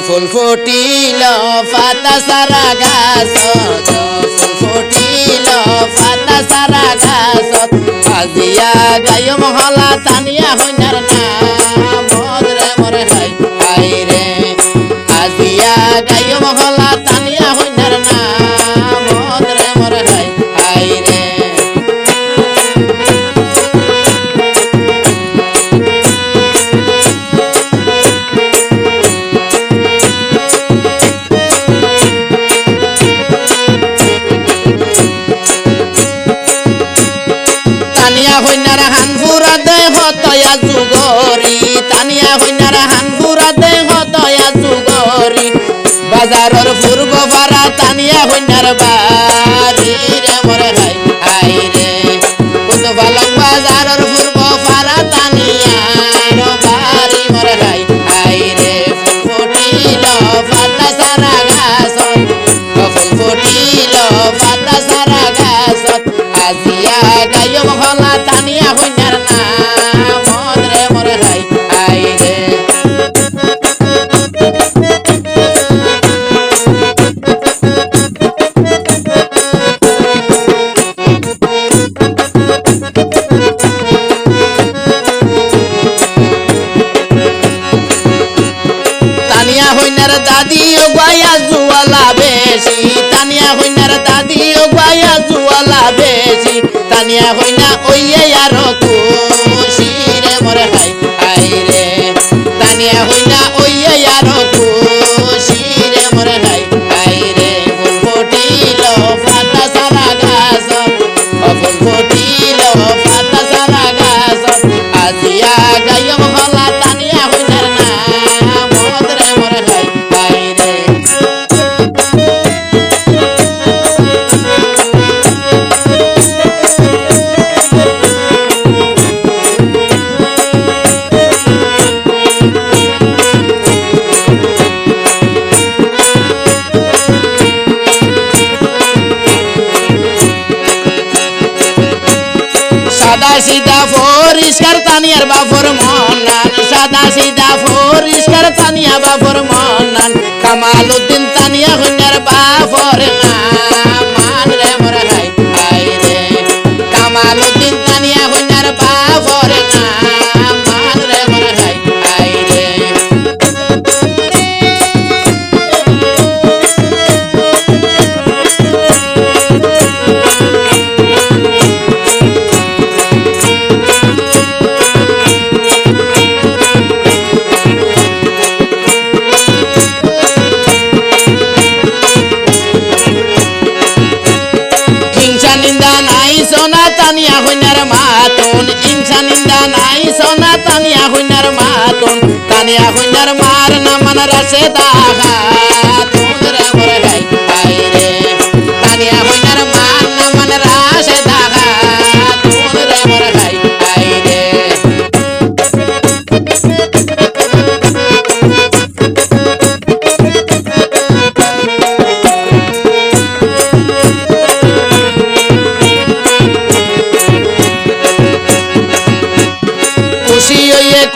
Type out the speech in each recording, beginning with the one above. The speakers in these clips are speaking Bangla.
ফুল ফুটিল পাতা সারা গাছত ফুল ফুটিল পাতা সারা গাছত আজিয়া গায় মহলা তানিয়া হইনার নাম মদরে মরে হাই হাই রে আজিয়া গায় মহলা তানিয়া হইনার নাম মদরে মরে হাই হাই রে তানিয়া হইনার হানপুরা দেহ তয়া যুগরি তানিয়া হইনার হানপুরা দেহ তয়া যুগরি বাজারর পূর্ব পাড়া তানিয়া হইনার বাড়ি রে মরে হাই হাই রে কত ভালং বাজারর পূর্ব পাড়া তানিয়ার বাড়ি মরে হাই হাই রে ফুল ফুটিল পাতা সারা গাছত ফুল ফুটিল পাতা সারা গাছত আজিয়া গায় মহলা তানিয়া হইনার নাম মদরে মরে হাই হাই রে তানিয়া হইনার দাদি ও গায়া জুয়ালা বেশি তানিয়া হইনার দাদি ও গায়া জুয়ালা বেশি তানিয়া হইনা ওইয়ে আর খুশি রে মরে হাই হাই রে তানিয়া হইনা ওইয়ে আর খুশি রে মরে হাই হাই রে ফুল ফুটিল পাতা সারা গাছত ফুল ফুটিল পাতা সারা গাছত আজিয়া গায় মহলা তানিয়া হইনার নাম মদরে মরে হাই হাই রে সাদা সিধা পরিষ্কার তানিয়ার বাপর মনান সাদা সিধা পরিষ্কার তানিয়া বাপর মনান কামালউদ্দিন তানিয়া হইনার বাপর নাম মান রে মরে হাই হাই রে কামালউদ্দিন তানিয়া হইনার বাপর নাম মান রে মরে হাই হাই রে হিংসা নিন্দা নাই সোনা তানিয়া হইনার মাতুন হিংসা নিন্দা নাই সোনা তানিয়া হইনার মাতুন তানিয়া হইনার মার না মান রাশে দাগা তুন রে মরে হাই হাই রে তানিয়া হইনার মার না মান রাশে দাগা তুন রে মরে হাই হাই রে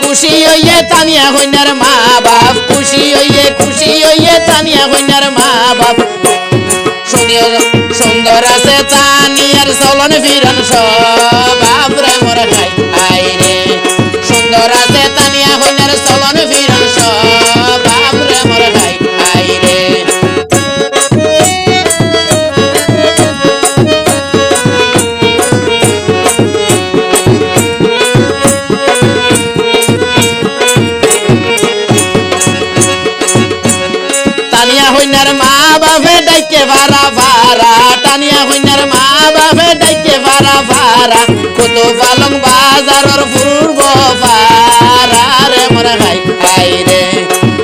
খুশি হইয়ে তানিয়া হইনার মা বাপ খুশি হইয়ে তানিয়া হইনার মা বাপ সুন্দর আছে তানিয়ার চলন ফিরন সব রে মরে হাই হাই রে সুন্দর আছে তানিয়া হইনার চলন ফিরন সব রে মরে হাই হাই রে তানিয়া হইনার মা বাপে ডাইকে ভাড়া ভাড়া তানিয়া হইনার মা বাপে ডাইকে ভাড়া ভাড়া কত পালং বাজারর পূর্ব পাড়া রে মরে হাই হাই রে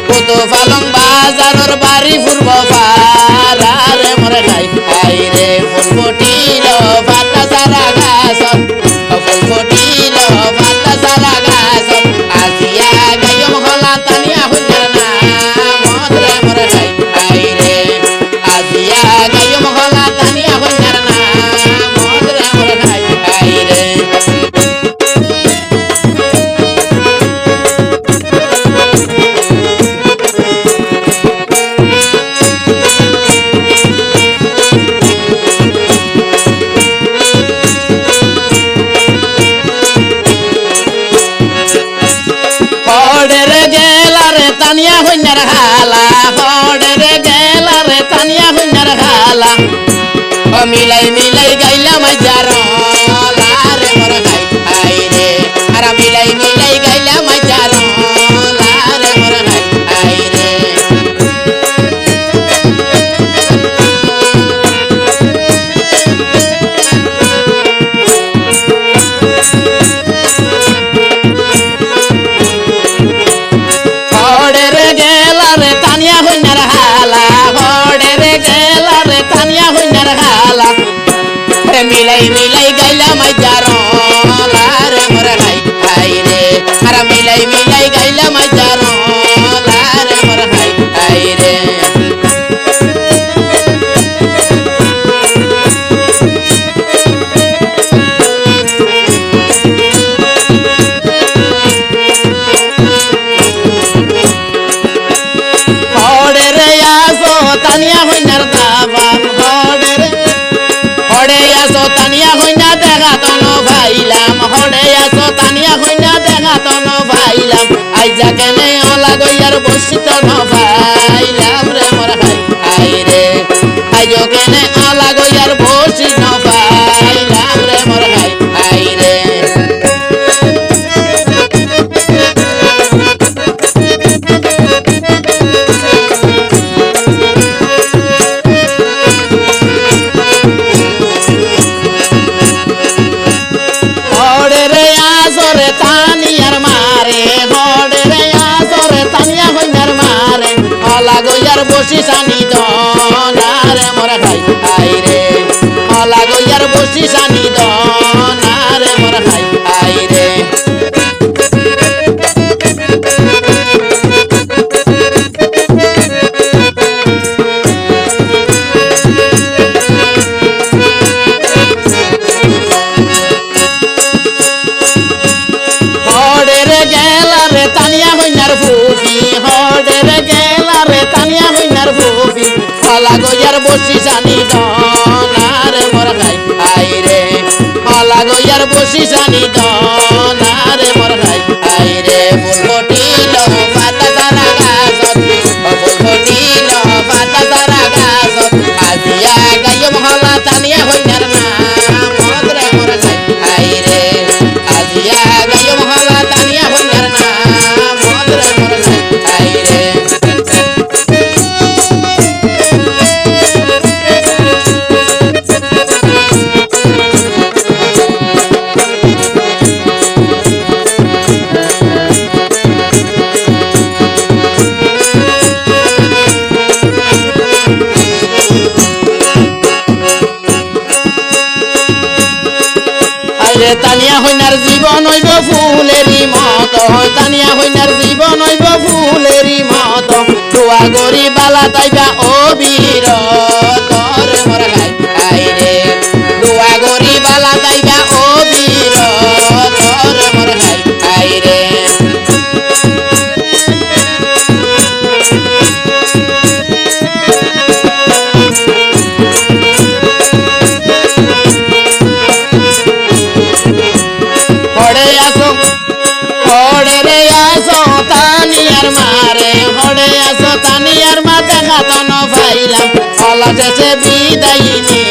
কত পালং বাজারর বাড়ি পূর্ব পাড়া রে মরে হাই হাই রে ফুল ফুটিল পাতা সারা গাছত ফুল ফুটিল পাতা সারা গাছত আজিয়া গায় মহলা তানিয়া হইনার নাম মদরে মরে হাই হাই রে আজিয়া গায় মহলা তানিয়া হইনার নাম মদরে মরে হাই হাই রে তানিয়া হইনার খালা হড়ে রে গেলা রে তানিয়া হইনার খালা ও মিলাই মিলাই গাইলাম যার লারে মোর হাই হাই রে আর মিলাই মিলাই গাইলাম যার লারে মোর হাই হাই রে হড়ে রে গেলা রে তানিয়া হইনার খালা হড়ে রে গেলা রে তানিয়া হইনার খালা রে মিলাই মিলাই গাইলাম যার লারে মোর হাই হাই রে আর মিলাই মিলাই গাইলাম যার লারে মোর হাই হাই রে হড়ে রে আসো তানিয়া হইনার দাবান হড়ে আসো তানিয়া হইনা দেখা তন ভাইলাম হড়ে আসো তানিয়া হইনা দেখা তন ভাইলাম আইজা কেনে অলা গইয়ার বসিত ন ভাইলাম রে মোর হাই হাই রে আইজো কেনে অলা গইয়ার বসি ন ভাইলাম রে মোর হাই হাই রে হড়ে রে আসরে তানিয়ার মারে হড়ে রে আসরে তানিয়া হইনার মারে অলা গইয়ার বসি সানি দনারে মোর হাই হাই রে অলা গইয়ার বসি সানি দনারে মোর হাই হাই রে হড়ে রে গেলা রে তানিয়া হইনার ফুফি হড়ে রে গেলা রে তানিয়া হইনার ফুফি অলা গইয়ার বসি জানি দনারে মোর হাই হাই রে অলা গইয়ার বসি জানি দনারে মোর হাই হাই রে ফুল ফটিল পাতা সারা গাছত ফুল ফটিল পাতা সারা গাছত আজিয়া গাইম হলা তানিয়া হইনার নাম মদরে মোর হাই হাই রে আজিয়া গাইম হলা তানিয়া হইনার নাম মদরে মোর হাই হাই রে আইরে তানিয়া হইনার জীবন হইব ফুলেরই মত তানিয়া হইনার জীবন হইব ফুলেরই মত দোয়া গরি বালা তাইবা অবির তরে মোর হাই হাই রে দোয়া গরি বালা তাইবা অবির তরে মোর হাই হাই রে হড়ে আসো হড়ে রে আসো তানিয়ার মারে হড়ে আসো তানিয়ার মা দেখা তন ভাইলাম অলা শেষে বিদায় নি